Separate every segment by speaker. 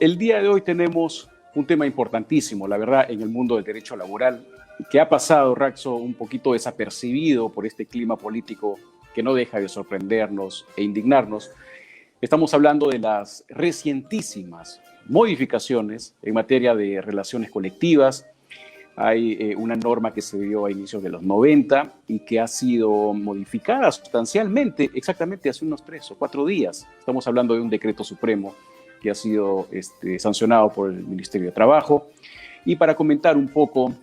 Speaker 1: El día de hoy tenemos un tema importantísimo, la verdad, en el mundo del derecho laboral, que ha pasado, Raxo, un poquito desapercibido por este clima político que no deja de sorprendernos e indignarnos. Estamos hablando de las recientísimas modificaciones en materia de relaciones colectivas. Hay una norma que se dio a inicios de los 90 y que ha sido modificada sustancialmente exactamente hace unos 3 o 4 días. Estamos hablando de un decreto supremo que ha sido sancionado por el Ministerio de Trabajo. Y para comentar un poco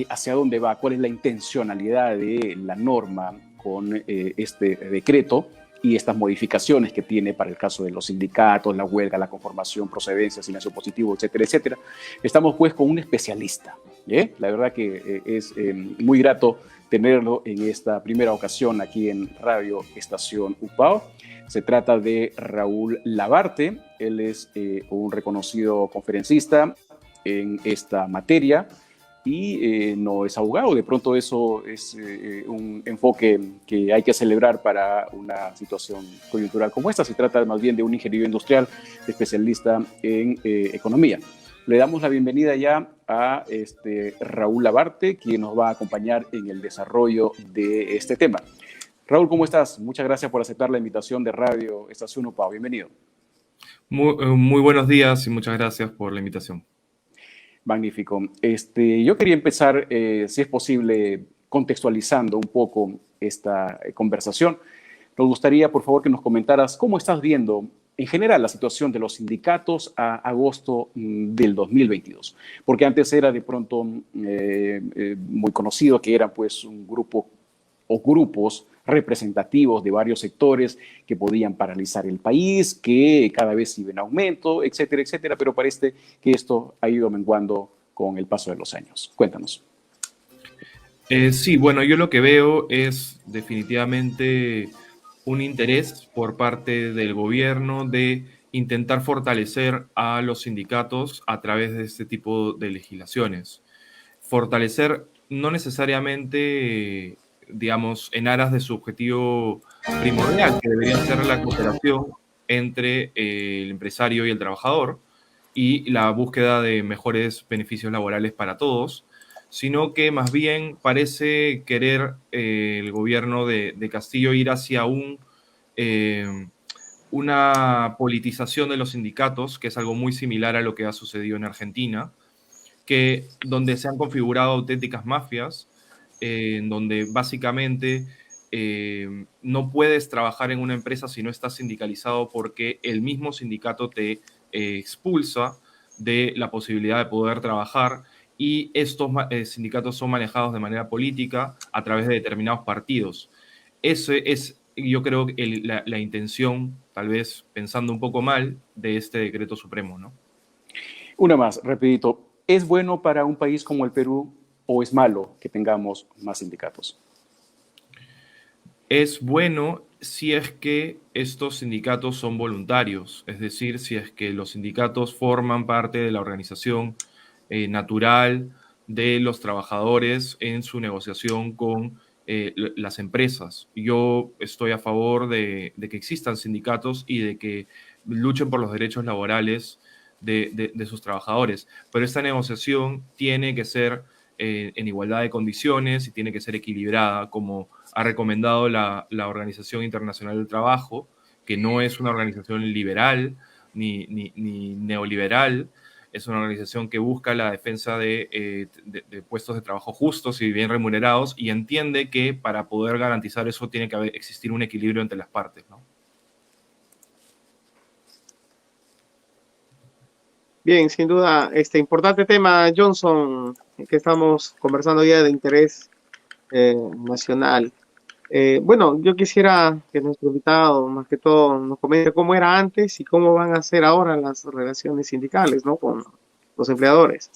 Speaker 1: hacia dónde va, cuál es la intencionalidad de la norma con este decreto y estas modificaciones que tiene para el caso de los sindicatos, la huelga, la conformación, procedencia, silencio positivo, etcétera, etcétera. Estamos pues con un especialista. La verdad que es muy grato tenerlo en esta primera ocasión aquí en Radio Estación Upao. Se trata de Raúl Labarte. Él es un reconocido conferencista en esta materia y no es abogado. De pronto eso es un enfoque que hay que celebrar para una situación coyuntural como esta. Se trata más bien de un ingeniero industrial especialista en economía. Le damos la bienvenida ya a Raúl Labarte, quien nos va a acompañar en el desarrollo de este tema. Raúl, ¿cómo estás? Muchas gracias por aceptar la invitación de Radio Estación UPAO. Bienvenido.
Speaker 2: Muy buenos días y muchas gracias por la invitación.
Speaker 1: Magnífico. Yo quería empezar, si es posible, contextualizando un poco esta conversación. Nos gustaría, por favor, que nos comentaras cómo estás viendo en general la situación de los sindicatos a agosto del 2022. Porque antes era de pronto muy conocido que eran pues un grupo o grupos representativos de varios sectores que podían paralizar el país, que cada vez iba en aumento, etcétera, etcétera, pero parece que esto ha ido menguando con el paso de los años. Cuéntanos.
Speaker 2: Sí, bueno, yo lo que veo es definitivamente un interés por parte del gobierno de intentar fortalecer a los sindicatos a través de este tipo de legislaciones. Fortalecer no necesariamente, digamos, en aras de su objetivo primordial, que debería ser la cooperación entre el empresario y el trabajador y la búsqueda de mejores beneficios laborales para todos, sino que más bien parece querer el gobierno de Castillo ir hacia una politización de los sindicatos, que es algo muy similar a lo que ha sucedido en Argentina, donde se han configurado auténticas mafias, en donde básicamente no puedes trabajar en una empresa si no estás sindicalizado porque el mismo sindicato te expulsa de la posibilidad de poder trabajar, y estos sindicatos son manejados de manera política a través de determinados partidos. Eso es, yo creo, la intención, tal vez pensando un poco mal, de este decreto supremo, ¿no?
Speaker 1: Una más, rapidito. ¿Es bueno para un país como el Perú o es malo que tengamos más sindicatos?
Speaker 2: Es bueno si es que estos sindicatos son voluntarios, es decir, si es que los sindicatos forman parte de la organización natural de los trabajadores en su negociación con las empresas. Yo estoy a favor de que existan sindicatos y de que luchen por los derechos laborales de sus trabajadores, pero esta negociación tiene que ser en igualdad de condiciones y tiene que ser equilibrada, como ha recomendado la Organización Internacional del Trabajo, que no es una organización liberal ni neoliberal, es una organización que busca la defensa de puestos de trabajo justos y bien remunerados, y entiende que para poder garantizar eso tiene que existir un equilibrio entre las partes, ¿no?
Speaker 3: Bien, sin duda, este importante tema, Johnson, que estamos conversando ya de interés nacional. Bueno, yo quisiera que nuestro invitado, más que todo, nos comente cómo era antes y cómo van a ser ahora las relaciones sindicales, ¿no?, con los empleadores.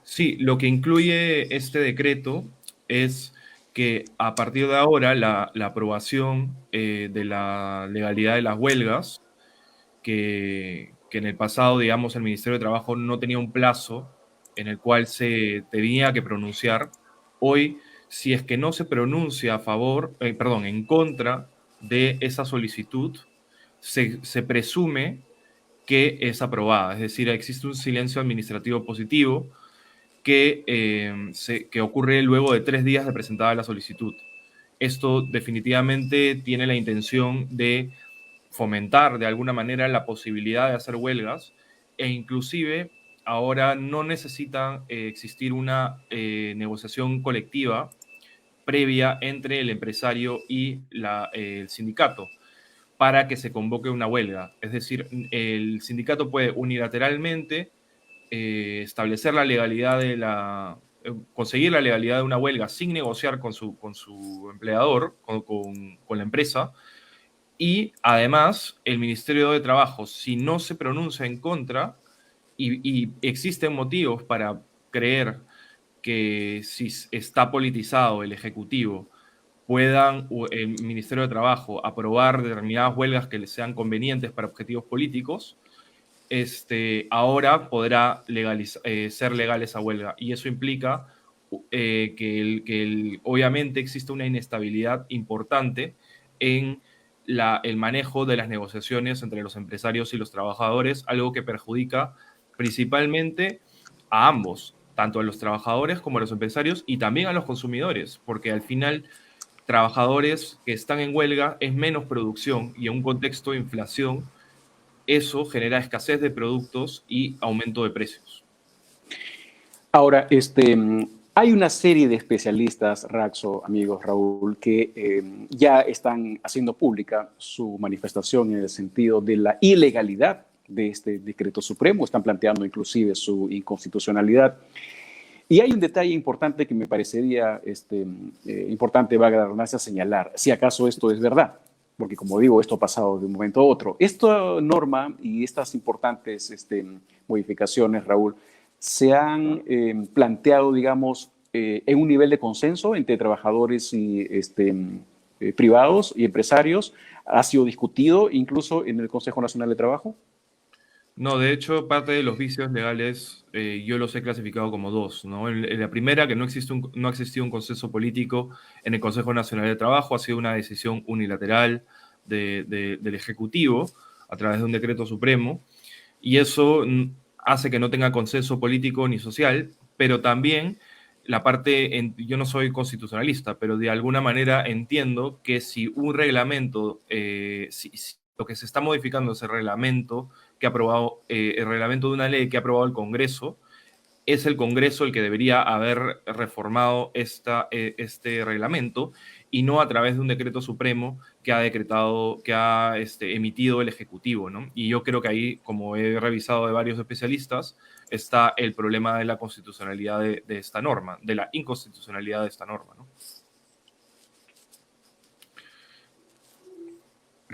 Speaker 2: Sí, lo que incluye este decreto es que a partir de ahora la aprobación de la legalidad de las huelgas, que en el pasado, digamos, el Ministerio de Trabajo no tenía un plazo en el cual se tenía que pronunciar. Hoy, si es que no se pronuncia en contra de esa solicitud, se presume que es aprobada. Es decir, existe un silencio administrativo positivo que ocurre luego de 3 días de presentada la solicitud. Esto definitivamente tiene la intención de fomentar de alguna manera la posibilidad de hacer huelgas e inclusive ahora no necesita existir una negociación colectiva previa entre el empresario y el sindicato para que se convoque una huelga. Es decir, el sindicato puede unilateralmente establecer la legalidad conseguir la legalidad de una huelga sin negociar con su empleador, con la empresa, y además el Ministerio de Trabajo, si no se pronuncia en contra y existen motivos para creer que si está politizado el Ejecutivo, puedan el Ministerio de Trabajo aprobar determinadas huelgas que les sean convenientes para objetivos políticos, ahora podrá ser legal esa huelga. Y eso implica obviamente existe una inestabilidad importante en el manejo de las negociaciones entre los empresarios y los trabajadores, algo que perjudica principalmente a ambos, tanto a los trabajadores como a los empresarios y también a los consumidores, porque al final trabajadores que están en huelga es menos producción y en un contexto de inflación eso genera escasez de productos y aumento de precios.
Speaker 1: Ahora, hay una serie de especialistas, Raxo, amigos, Raúl, que ya están haciendo pública su manifestación en el sentido de la ilegalidad de este decreto supremo, están planteando inclusive su inconstitucionalidad. Y hay un detalle importante que me parecería importante, valga la redundancia, señalar, si acaso esto es verdad, porque como digo, esto ha pasado de un momento a otro. Esta norma y estas importantes modificaciones, Raúl, se han planteado, digamos, en un nivel de consenso entre trabajadores y privados y empresarios. ¿Ha sido discutido incluso en el Consejo Nacional de Trabajo?
Speaker 2: No, de hecho, parte de los vicios legales yo los he clasificado como dos, ¿no? En la primera, que no ha existido un consenso político en el Consejo Nacional de Trabajo, ha sido una decisión unilateral del Ejecutivo a través de un decreto supremo, y eso hace que no tenga consenso político ni social, pero también yo no soy constitucionalista, pero de alguna manera entiendo que si un reglamento, si lo que se está modificando es el reglamento que ha aprobado, el reglamento de una ley que ha aprobado el Congreso, es el Congreso el que debería haber reformado este reglamento y no a través de un decreto supremo que ha emitido el Ejecutivo, ¿no? Y yo creo que ahí, como he revisado de varios especialistas, está el problema de la constitucionalidad de esta norma, de la inconstitucionalidad de esta norma, ¿no?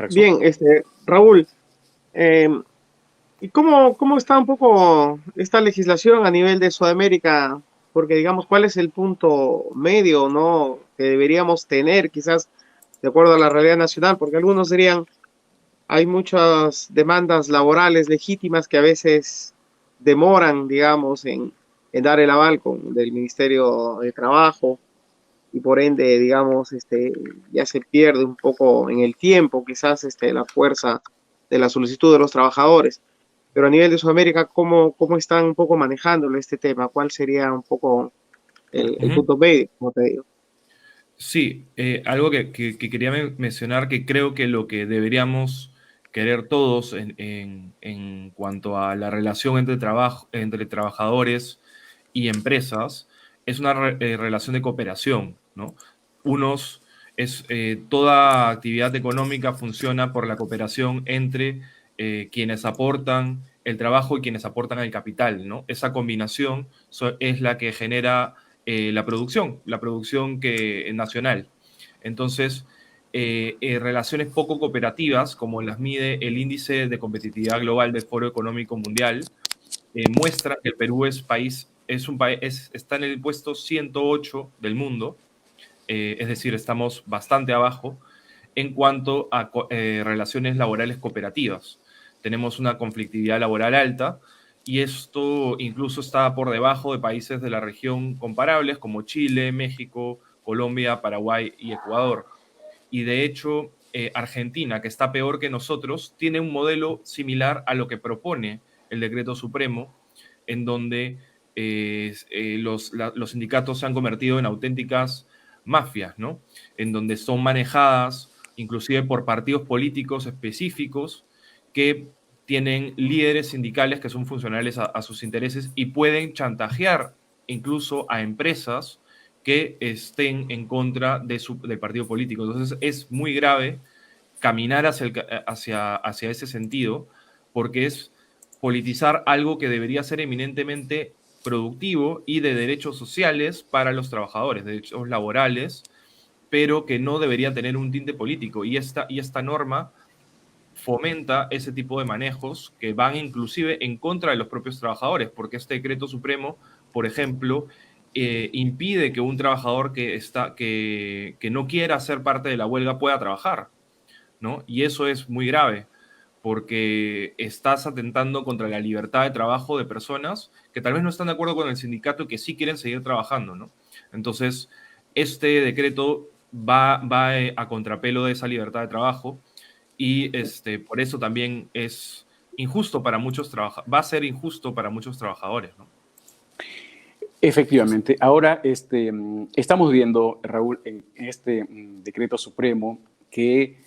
Speaker 3: Bien, Raúl, ¿y cómo está un poco esta legislación a nivel de Sudamérica? Porque, digamos, ¿cuál es el punto medio, no, que deberíamos tener, quizás, de acuerdo a la realidad nacional? Porque algunos dirían, hay muchas demandas laborales legítimas que a veces demoran, digamos, en dar el aval del Ministerio de Trabajo y por ende, digamos, ya se pierde un poco en el tiempo, quizás, la fuerza de la solicitud de los trabajadores. Pero a nivel de Sudamérica, ¿cómo están un poco manejándolo este tema? ¿Cuál sería un poco el punto medio, como te digo?
Speaker 2: Sí, algo que quería mencionar, que creo que lo que deberíamos querer todos en cuanto a la relación entre trabajadores y empresas es una relación de cooperación, ¿no? Toda actividad económica funciona por la cooperación entre quienes aportan el trabajo y quienes aportan el capital, ¿no? Esa combinación es la que genera la producción nacional. Entonces, relaciones poco cooperativas, como las mide el Índice de Competitividad Global del Foro Económico Mundial, muestra que el Perú está en el puesto 108 del mundo, es decir, estamos bastante abajo en cuanto a relaciones laborales cooperativas. Tenemos una conflictividad laboral alta, y esto incluso está por debajo de países de la región comparables como Chile, México, Colombia, Paraguay y Ecuador. Y de hecho, Argentina, que está peor que nosotros, tiene un modelo similar a lo que propone el decreto supremo, en donde los sindicatos se han convertido en auténticas mafias, ¿no? En donde son manejadas inclusive por partidos políticos específicos que tienen líderes sindicales que son funcionales a sus intereses y pueden chantajear incluso a empresas que estén en contra del partido político. Entonces es muy grave caminar hacia ese sentido, porque es politizar algo que debería ser eminentemente productivo y de derechos sociales para los trabajadores, derechos laborales, pero que no debería tener un tinte político. Y esta norma fomenta ese tipo de manejos que van inclusive en contra de los propios trabajadores, porque este decreto supremo, por ejemplo, impide que un trabajador que no quiera ser parte de la huelga pueda trabajar, ¿no? Y eso es muy grave, porque estás atentando contra la libertad de trabajo de personas que tal vez no están de acuerdo con el sindicato y que sí quieren seguir trabajando, ¿no? Entonces, este decreto va a contrapelo de esa libertad de trabajo y por eso también es injusto para va a ser injusto para muchos trabajadores, ¿no?
Speaker 1: Efectivamente. Ahora estamos viendo, Raúl, en este decreto supremo que,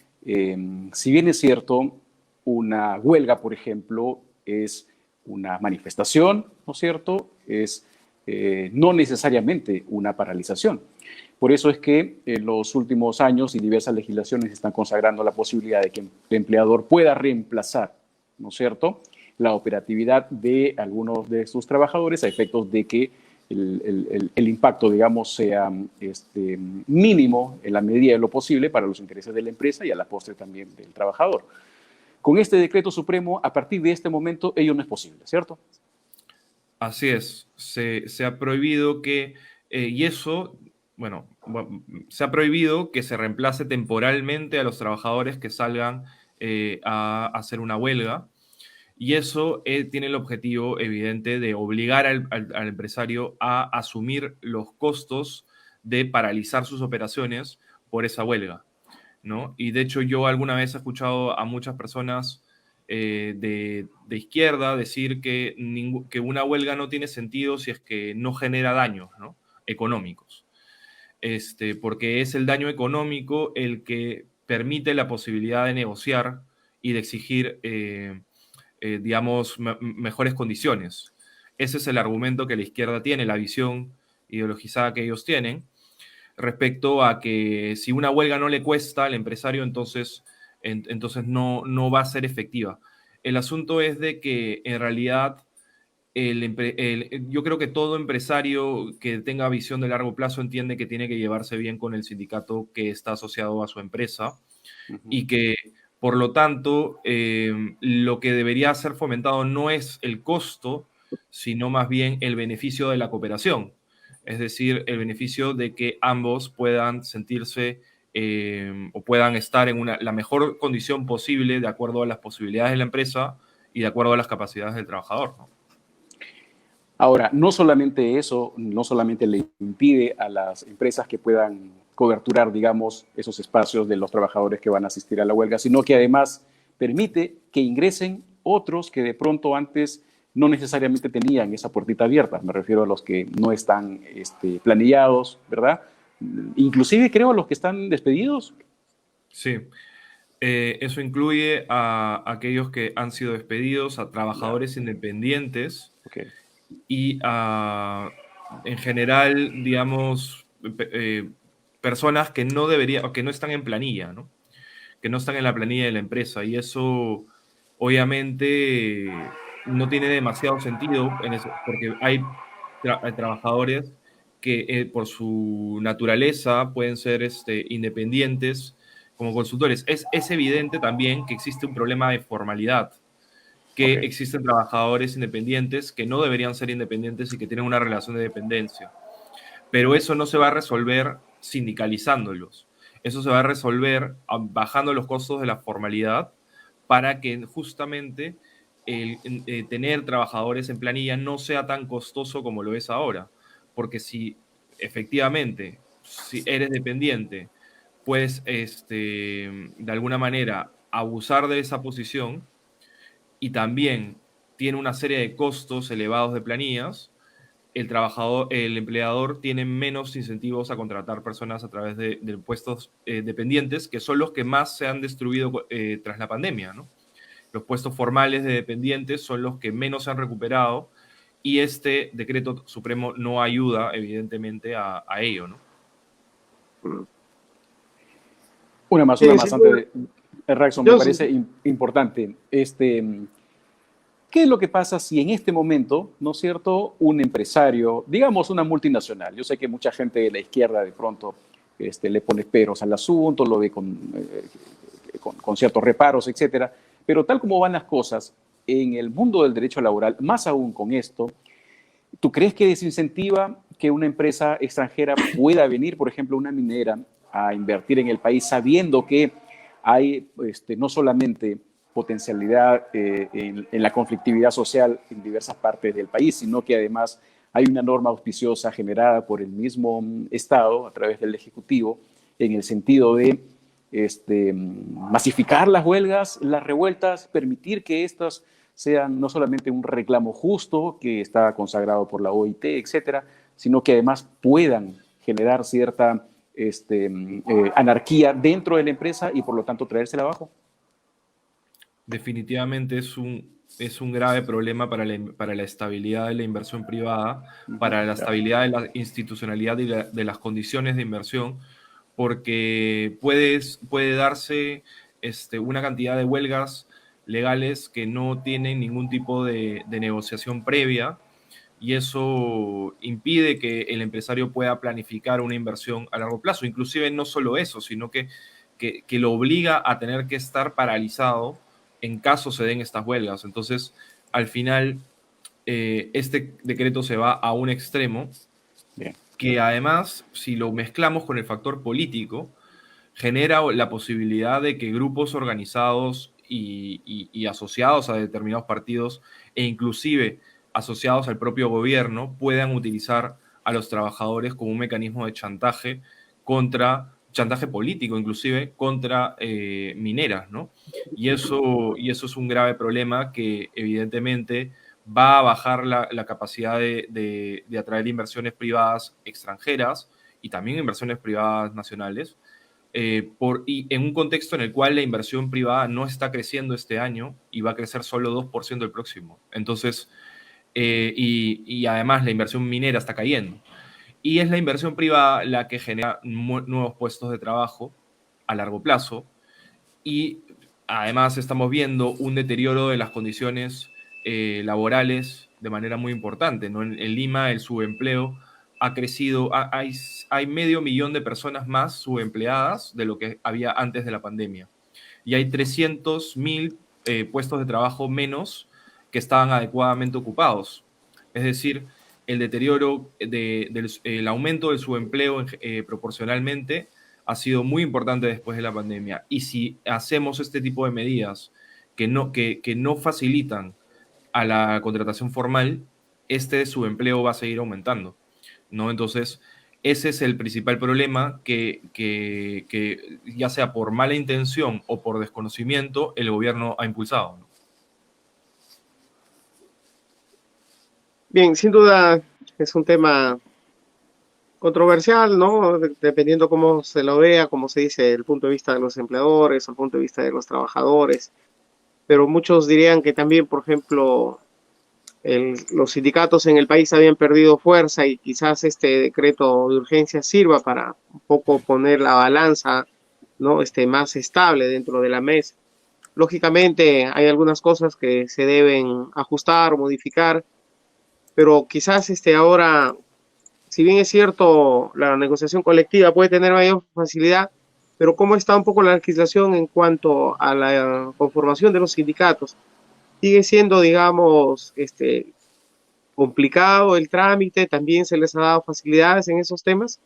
Speaker 1: si bien es cierto, una huelga, por ejemplo, es una manifestación, ¿no es cierto? Es no necesariamente una paralización. Por eso es que en los últimos años y diversas legislaciones están consagrando la posibilidad de que el empleador pueda reemplazar, ¿no es cierto?, la operatividad de algunos de sus trabajadores a efectos de que el impacto, digamos, sea mínimo en la medida de lo posible para los intereses de la empresa y a la postre también del trabajador. Con este decreto supremo, a partir de este momento, ello no es posible, ¿cierto?
Speaker 2: Así es. Se ha prohibido se ha prohibido que se reemplace temporalmente a los trabajadores que salgan a hacer una huelga. Y eso tiene el objetivo evidente de obligar al empresario a asumir los costos de paralizar sus operaciones por esa huelga, ¿no? Y de hecho yo alguna vez he escuchado a muchas personas de izquierda decir que una huelga no tiene sentido si es que no genera daños, ¿no?, económicos. Porque es el daño económico el que permite la posibilidad de negociar y de exigir digamos, mejores condiciones. Ese es el argumento que la izquierda tiene, la visión ideologizada que ellos tienen, respecto a que si una huelga no le cuesta al empresario, entonces no va a ser efectiva. El asunto es de que en realidad yo creo que todo empresario que tenga visión de largo plazo entiende que tiene que llevarse bien con el sindicato que está asociado a su empresa y que, por lo tanto, lo que debería ser fomentado no es el costo, sino más bien el beneficio de la cooperación. Es decir, el beneficio de que ambos puedan sentirse o puedan estar en la mejor condición posible de acuerdo a las posibilidades de la empresa y de acuerdo a las capacidades del trabajador, ¿no?
Speaker 1: Ahora, no solamente eso, no solamente le impide a las empresas que puedan coberturar, digamos, esos espacios de los trabajadores que van a asistir a la huelga, sino que además permite que ingresen otros que de pronto antes no necesariamente tenían esa puertita abierta. Me refiero a los que no están planillados, ¿verdad? Inclusive creo a los que están despedidos.
Speaker 2: Sí. Eso incluye a aquellos que han sido despedidos, a trabajadores independientes.
Speaker 1: Okay.
Speaker 2: Y en general, digamos, personas que no deberían, que no están en planilla, ¿no? Que no están en la planilla de la empresa. Y eso, obviamente, no tiene demasiado sentido porque hay trabajadores que por su naturaleza pueden ser independientes como consultores. Es evidente también que existe un problema de formalidad, que existen trabajadores independientes que no deberían ser independientes y que tienen una relación de dependencia. Pero eso no se va a resolver sindicalizándolos. Eso se va a resolver bajando los costos de la formalidad para que justamente tener trabajadores en planilla no sea tan costoso como lo es ahora. Porque si efectivamente, si eres dependiente, puedes, de alguna manera, abusar de esa posición y también tiene una serie de costos elevados de planillas, el empleador tiene menos incentivos a contratar personas a través de puestos dependientes, que son los que más se han destruido tras la pandemia, ¿no? Los puestos formales de dependientes son los que menos se han recuperado y este decreto supremo no ayuda, evidentemente, a ello, ¿no?
Speaker 1: Una más
Speaker 3: Sí, sin
Speaker 1: antes
Speaker 3: duda.
Speaker 1: de Raxon, me
Speaker 3: Johnson,
Speaker 1: parece importante. ¿Qué es lo que pasa si en este momento, ¿no es cierto?, un empresario, digamos una multinacional, yo sé que mucha gente de la izquierda de pronto le pone peros al asunto, lo ve con ciertos reparos, etcétera, pero tal como van las cosas en el mundo del derecho laboral, más aún con esto, ¿tú crees que desincentiva que una empresa extranjera pueda venir, por ejemplo, una minera, a invertir en el país sabiendo que hay no solamente potencialidad en la conflictividad social en diversas partes del país, sino que además hay una norma auspiciosa generada por el mismo Estado a través del Ejecutivo en el sentido de masificar las huelgas, las revueltas, permitir que estas sean no solamente un reclamo justo que está consagrado por la OIT, etcétera, sino que además puedan generar cierta anarquía dentro de la empresa y por lo tanto traérsela abajo?
Speaker 2: Definitivamente es un grave problema para la estabilidad de la inversión privada, para la
Speaker 1: Claro.
Speaker 2: estabilidad de la institucionalidad y de las condiciones de inversión, porque puede darse una cantidad de huelgas legales que no tienen ningún tipo de negociación previa y eso impide que el empresario pueda planificar una inversión a largo plazo. Inclusive no solo eso, sino que lo obliga a tener que estar paralizado en caso se den estas huelgas. Entonces, al final, este decreto se va a un extremo
Speaker 1: Bien.
Speaker 2: que además, si lo mezclamos con el factor político, genera la posibilidad de que grupos organizados y asociados a determinados partidos e inclusive asociados al propio gobierno puedan utilizar a los trabajadores como un mecanismo de chantaje político inclusive, contra mineras, ¿no? Y eso es un grave problema que evidentemente va a bajar la capacidad de atraer inversiones privadas extranjeras y también inversiones privadas nacionales, y en un contexto en el cual la inversión privada no está creciendo este año y va a crecer solo 2% el próximo. Entonces, y además la inversión minera está cayendo. Y es la inversión privada la que genera nuevos puestos de trabajo a largo plazo. Y además estamos viendo un deterioro de las condiciones laborales de manera muy importante, ¿no? En Lima el subempleo ha crecido, hay 500.000 de personas más subempleadas de lo que había antes de la pandemia. Y hay 300.000 puestos de trabajo menos que estaban adecuadamente ocupados. Es decir, el deterioro, el aumento del subempleo proporcionalmente ha sido muy importante después de la pandemia. Y si hacemos este tipo de medidas que no facilitan a la contratación formal, este subempleo va a seguir aumentando, ¿no? Entonces, ese es el principal problema que ya sea por mala intención o por desconocimiento, el gobierno ha impulsado, ¿no?
Speaker 3: bien, sin duda es un tema controversial, ¿no? Dependiendo cómo se lo vea, como se dice, el punto de vista de los empleadores, el punto de vista de los trabajadores. Pero muchos dirían que también, por ejemplo, los sindicatos en el país habían perdido fuerza y quizás este decreto de urgencia sirva para un poco poner la balanza, ¿no? Más estable dentro de la mesa. Lógicamente hay algunas cosas que se deben ajustar o modificar, pero quizás ahora, si bien es cierto, la negociación colectiva puede tener mayor facilidad, pero cómo está un poco la legislación en cuanto a la conformación de los sindicatos, sigue siendo, digamos, complicado el trámite, también se les ha dado facilidades en esos temas.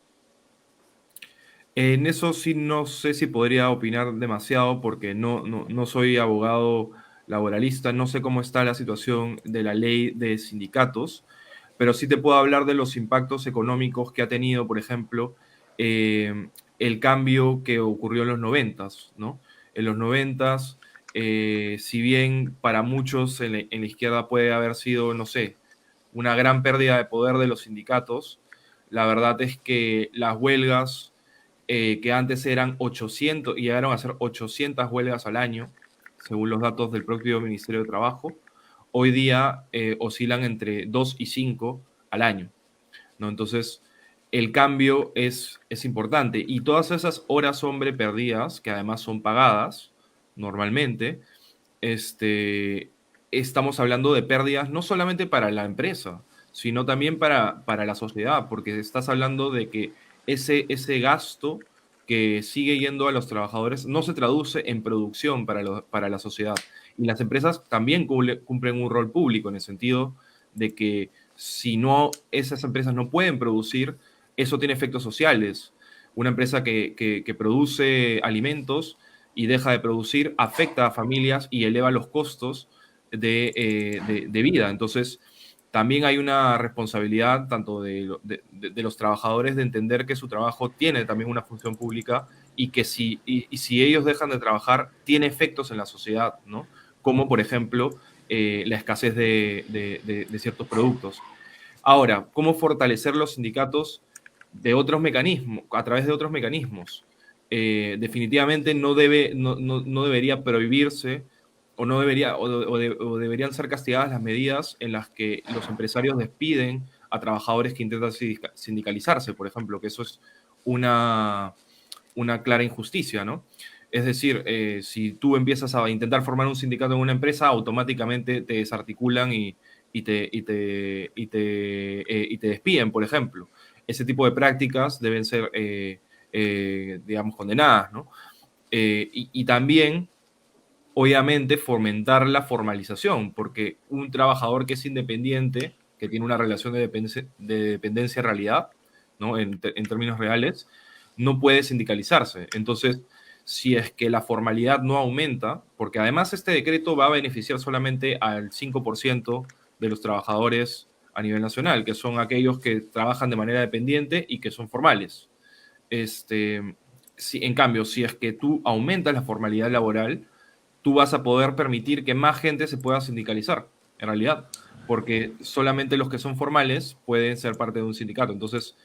Speaker 2: En eso sí no sé si podría opinar demasiado porque no soy abogado laboralista, no sé cómo está la situación de la ley de sindicatos, pero sí te puedo hablar de los impactos económicos que ha tenido, por ejemplo, el cambio que ocurrió en los noventas, ¿no? En los noventas, si bien para muchos en la izquierda puede haber sido, no sé, una gran pérdida de poder de los sindicatos, la verdad es que las huelgas que antes eran 800, y llegaron a ser 800 huelgas al año, según los datos del propio Ministerio de Trabajo, hoy día oscilan entre 2 y 5 al año, ¿no? Entonces, el cambio es importante. Y todas esas horas hombre perdidas, que además son pagadas normalmente, estamos hablando de pérdidas no solamente para la empresa, sino también para la sociedad, porque estás hablando de que ese gasto que sigue yendo a los trabajadores no se traduce en producción para la sociedad. Y las empresas también cumplen un rol público en el sentido de que si no, esas empresas no pueden producir, eso tiene efectos sociales. Una empresa que produce alimentos y deja de producir afecta a familias y eleva los costos de vida. Entonces, también hay una responsabilidad tanto de los trabajadores de entender que su trabajo tiene también una función pública y que si ellos dejan de trabajar, tiene efectos en la sociedad, ¿no? Como, por ejemplo, la escasez de ciertos productos. Ahora, ¿cómo fortalecer los sindicatos de otros mecanismos, a través de otros mecanismos? Definitivamente no debería prohibirse o no debería o deberían ser castigadas las medidas en las que los empresarios despiden a trabajadores que intentan sindicalizarse, por ejemplo, que eso es una, una clara injusticia, ¿no? Es decir, si tú empiezas a intentar formar un sindicato en una empresa, automáticamente te desarticulan y te despiden, por ejemplo. Ese tipo de prácticas deben ser, digamos, condenadas, ¿no? Y también, obviamente, fomentar la formalización, porque un trabajador que es independiente, que tiene una relación de dependencia en realidad, ¿no? En términos reales, no puede sindicalizarse. Entonces, si es que la formalidad no aumenta, porque además este decreto va a beneficiar solamente al 5% de los trabajadores a nivel nacional, que son aquellos que trabajan de manera dependiente y que son formales. En cambio, si es que tú aumentas la formalidad laboral, tú vas a poder permitir que más gente se pueda sindicalizar, en realidad, porque solamente los que son formales pueden ser parte de un sindicato. Entonces,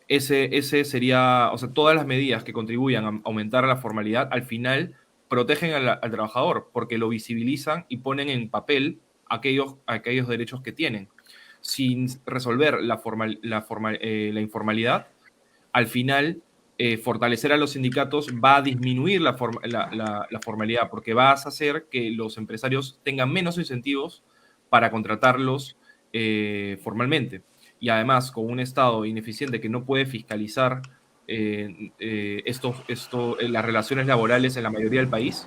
Speaker 2: ese sería, o sea, todas las medidas que contribuyan a aumentar la formalidad, al final protegen al trabajador, porque lo visibilizan y ponen en papel aquellos derechos que tienen. Sin resolver la informalidad, al final, fortalecer a los sindicatos va a disminuir la formalidad, porque vas a hacer que los empresarios tengan menos incentivos para contratarlos formalmente. Y además, con un Estado ineficiente que no puede fiscalizar las relaciones laborales en la mayoría del país,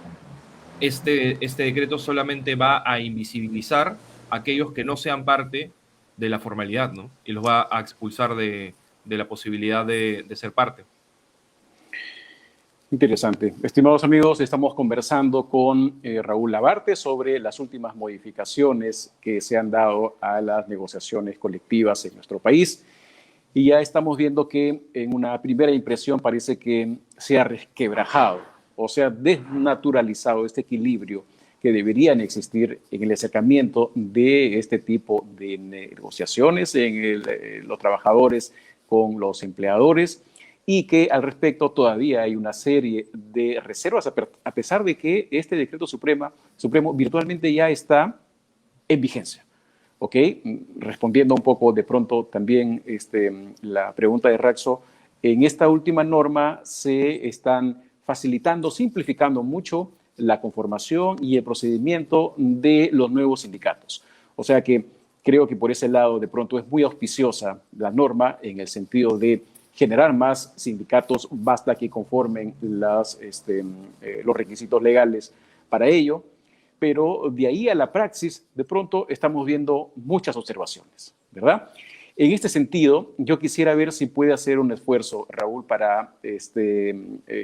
Speaker 2: este decreto solamente va a invisibilizar a aquellos que no sean parte de la formalidad, ¿no? Y los va a expulsar de la posibilidad de ser parte.
Speaker 1: Interesante. Estimados amigos, estamos conversando con Raúl Labarte sobre las últimas modificaciones que se han dado a las negociaciones colectivas en nuestro país. Y ya estamos viendo que en una primera impresión parece que se ha resquebrajado o se ha desnaturalizado este equilibrio que deberían existir en el acercamiento de este tipo de negociaciones en los trabajadores con los empleadores, y que al respecto todavía hay una serie de reservas, a pesar de que este decreto supremo virtualmente ya está en vigencia. ¿Ok? Respondiendo un poco de pronto también la pregunta de Raxo, en esta última norma se están facilitando, simplificando mucho la conformación y el procedimiento de los nuevos sindicatos. O sea que creo que por ese lado de pronto es muy auspiciosa la norma en el sentido de generar más sindicatos, basta que conformen los requisitos legales para ello, pero de ahí a la praxis, de pronto estamos viendo muchas observaciones, ¿verdad? En este sentido, yo quisiera ver si puede hacer un esfuerzo, Raúl, para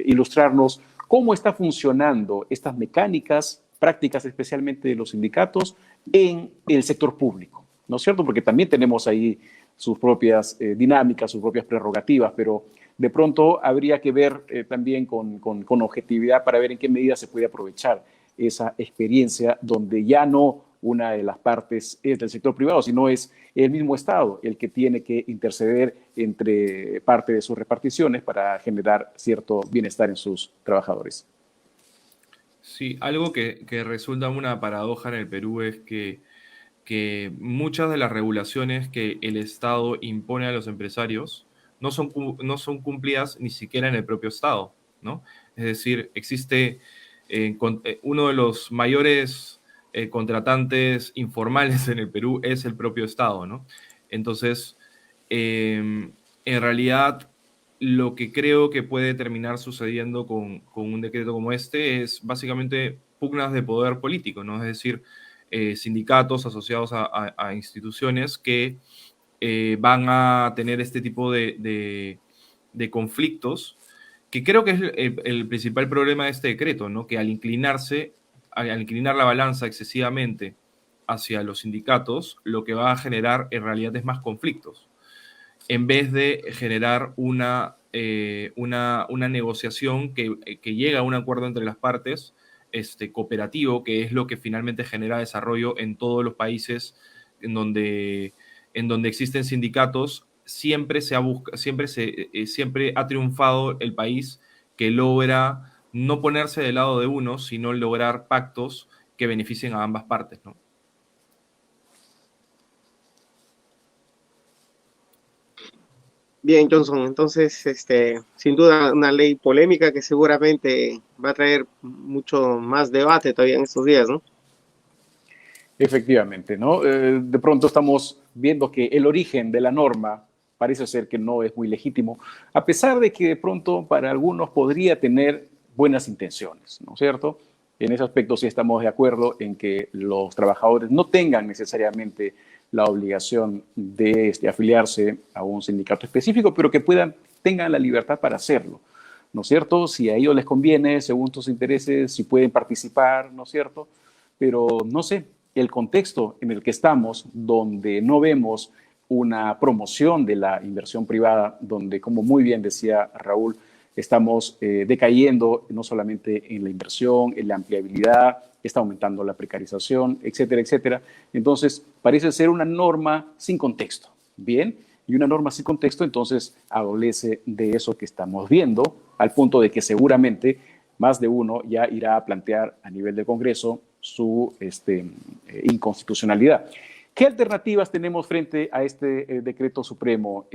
Speaker 1: ilustrarnos cómo está funcionando estas mecánicas prácticas, especialmente de los sindicatos, en el sector público, ¿no es cierto? Porque también tenemos ahí sus propias dinámicas, sus propias prerrogativas, pero de pronto habría que ver también con objetividad para ver en qué medida se puede aprovechar esa experiencia donde ya no una de las partes es del sector privado, sino es el mismo Estado el que tiene que interceder entre parte de sus reparticiones para generar cierto bienestar en sus trabajadores.
Speaker 2: Sí, algo que resulta una paradoja en el Perú es que muchas de las regulaciones que el Estado impone a los empresarios no son cumplidas ni siquiera en el propio Estado, ¿no? Es decir, existe uno de los mayores contratantes informales en el Perú es el propio Estado, ¿no? Entonces, en realidad, lo que creo que puede terminar sucediendo con un decreto como este es básicamente pugnas de poder político, ¿no? Es decir, sindicatos asociados a instituciones que van a tener este tipo de conflictos, que creo que es el principal problema de este decreto, ¿no? Que al inclinar la balanza excesivamente hacia los sindicatos, lo que va a generar en realidad es más conflictos, en vez de generar una negociación que llega a un acuerdo entre las partes, cooperativo, que es lo que finalmente genera desarrollo en todos los países en donde existen sindicatos. Siempre ha triunfado el país que logra no ponerse del lado de uno, sino lograr pactos que beneficien a ambas partes, ¿no?
Speaker 3: Bien, Johnson, entonces, sin duda una ley polémica que seguramente va a traer mucho más debate todavía en estos días, ¿no?
Speaker 1: Efectivamente, ¿no? De pronto estamos viendo que el origen de la norma parece ser que no es muy legítimo, a pesar de que de pronto para algunos podría tener buenas intenciones, ¿no es cierto? En ese aspecto sí estamos de acuerdo en que los trabajadores no tengan necesariamente la obligación de afiliarse a un sindicato específico, pero que tengan la libertad para hacerlo, ¿no es cierto? Si a ellos les conviene, según sus intereses, si pueden participar, ¿no es cierto? Pero no sé, el contexto en el que estamos, donde no vemos una promoción de la inversión privada, donde, como muy bien decía Raúl, estamos decayendo no solamente en la inversión, en la empleabilidad, está aumentando la precarización, etcétera, etcétera. Entonces, parece ser una norma sin contexto, ¿bien? Y una norma sin contexto, entonces, adolece de eso que estamos viendo, al punto de que seguramente más de uno ya irá a plantear a nivel del Congreso su inconstitucionalidad. ¿Qué alternativas tenemos frente a este decreto supremo,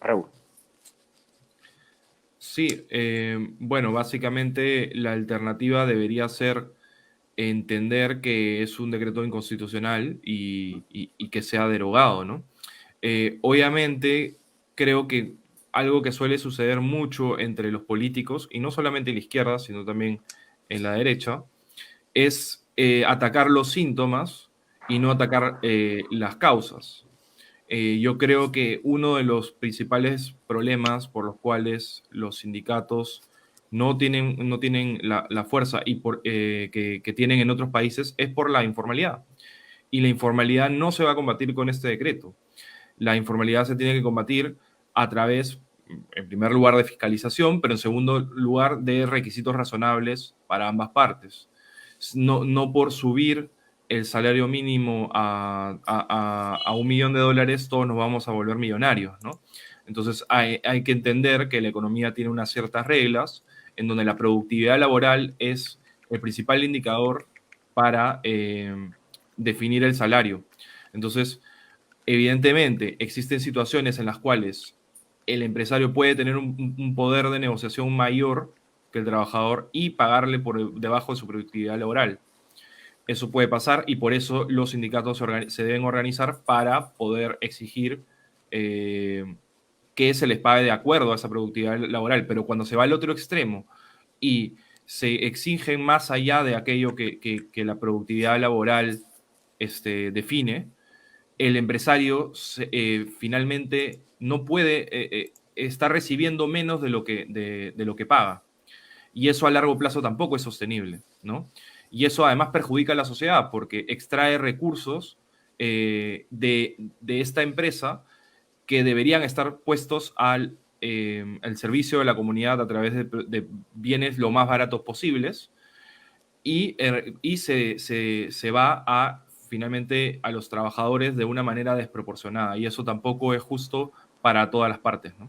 Speaker 1: Raúl?
Speaker 2: Sí, bueno, básicamente la alternativa debería ser entender que es un decreto inconstitucional y que sea derogado, ¿no? Obviamente, creo que algo que suele suceder mucho entre los políticos, y no solamente en la izquierda, sino también en la derecha, es atacar los síntomas y no atacar las causas. Yo creo que uno de los principales problemas por los cuales los sindicatos no tienen la fuerza que tienen en otros países es por la informalidad. Y la informalidad no se va a combatir con este decreto. La informalidad se tiene que combatir a través, en primer lugar, de fiscalización, pero en segundo lugar, de requisitos razonables para ambas partes. No por subir el salario mínimo a $1 millón, todos nos vamos a volver millonarios, ¿no? Entonces hay que entender que la economía tiene unas ciertas reglas en donde la productividad laboral es el principal indicador para definir el salario. Entonces, evidentemente, existen situaciones en las cuales el empresario puede tener un poder de negociación mayor que el trabajador y pagarle por debajo de su productividad laboral. Eso puede pasar y por eso los sindicatos se deben organizar para poder exigir que se les pague de acuerdo a esa productividad laboral. Pero cuando se va al otro extremo y se exigen más allá de aquello que la productividad laboral define, el empresario finalmente no puede estar recibiendo menos de lo que paga. Y eso a largo plazo tampoco es sostenible, ¿no? Y eso además perjudica a la sociedad porque extrae recursos de esta empresa que deberían estar puestos el servicio de la comunidad a través de bienes lo más baratos posibles y se va a finalmente a los trabajadores de una manera desproporcionada y eso tampoco es justo para todas las partes, ¿no?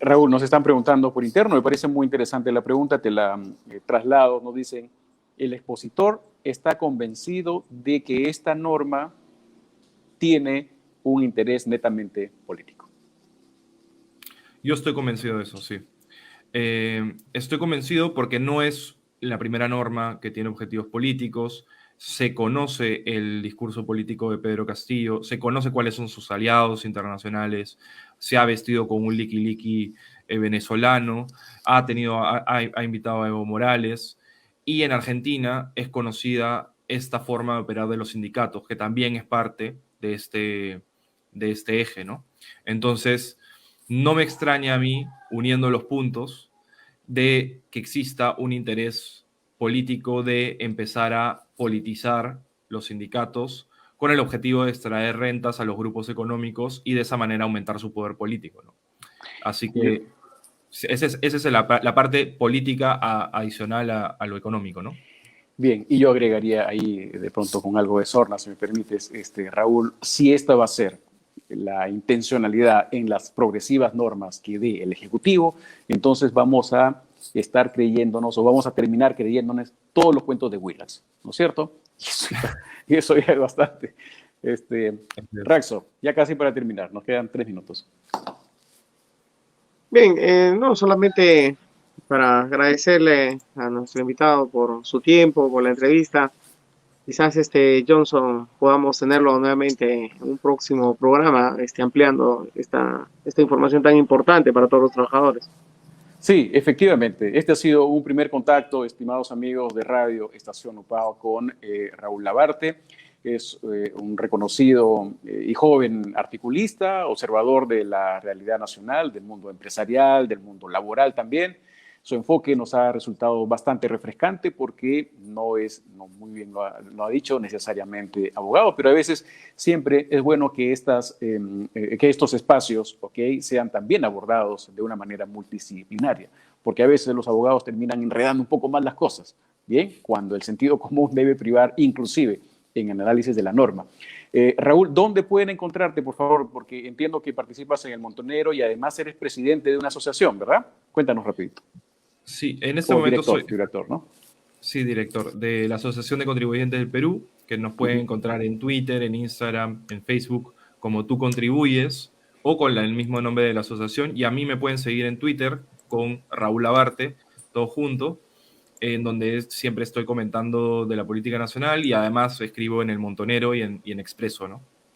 Speaker 1: Raúl, nos están preguntando por interno, me parece muy interesante la pregunta, te la traslado, nos dicen, el expositor está convencido de que esta norma tiene un interés netamente político.
Speaker 2: Yo estoy convencido de eso, sí. Estoy convencido porque no es la primera norma que tiene objetivos políticos, se conoce el discurso político de Pedro Castillo, se conoce cuáles son sus aliados internacionales, se ha vestido con un liqui venezolano, ha invitado a Evo Morales, y en Argentina es conocida esta forma de operar de los sindicatos, que también es parte de este eje, ¿no? Entonces, no me extraña a mí, uniendo los puntos, de que exista un interés político de empezar a politizar los sindicatos con el objetivo de extraer rentas a los grupos económicos y de esa manera aumentar su poder político, ¿no? Así que esa es la parte política adicional a lo económico, ¿no?
Speaker 1: Bien, y yo agregaría ahí de pronto con algo de sorna, si me permites, Raúl, si esta va a ser la intencionalidad en las progresivas normas que dé el Ejecutivo, entonces vamos a estar creyéndonos o vamos a terminar creyéndonos todos los cuentos de Willax, ¿no es cierto? Y eso ya es bastante. Raxo, ya casi para terminar, nos quedan 3 minutos.
Speaker 3: Bien, no solamente para agradecerle a nuestro invitado por su tiempo, por la entrevista. Quizás Johnson podamos tenerlo nuevamente en un próximo programa, ampliando esta información tan importante para todos los trabajadores.
Speaker 1: Sí, efectivamente. Este ha sido un primer contacto, estimados amigos de Radio Estación Upao, con Raúl Labarte. Es un reconocido y joven articulista, observador de la realidad nacional, del mundo empresarial, del mundo laboral también. Su enfoque nos ha resultado bastante refrescante porque no es, muy bien lo ha dicho, necesariamente abogado, pero a veces siempre es bueno que estos espacios, sean también abordados de una manera multidisciplinaria, porque a veces los abogados terminan enredando un poco más las cosas, ¿bien? Cuando el sentido común debe privar inclusive en el análisis de la norma. Raúl, ¿dónde pueden encontrarte, por favor? Porque entiendo que participas en el Montonero y además eres presidente de una asociación, ¿verdad? Cuéntanos rapidito.
Speaker 2: Sí, en este momento soy
Speaker 1: director, ¿no?
Speaker 2: Sí, director de la Asociación de Contribuyentes del Perú, que nos pueden encontrar en Twitter, en Instagram, en Facebook, como Tú Contribuyes, o con el mismo nombre de la asociación. Y a mí me pueden seguir en Twitter con Raúl Labarte, todo junto, en donde siempre estoy comentando de la política nacional y además escribo en El Montonero y en Expreso, ¿no?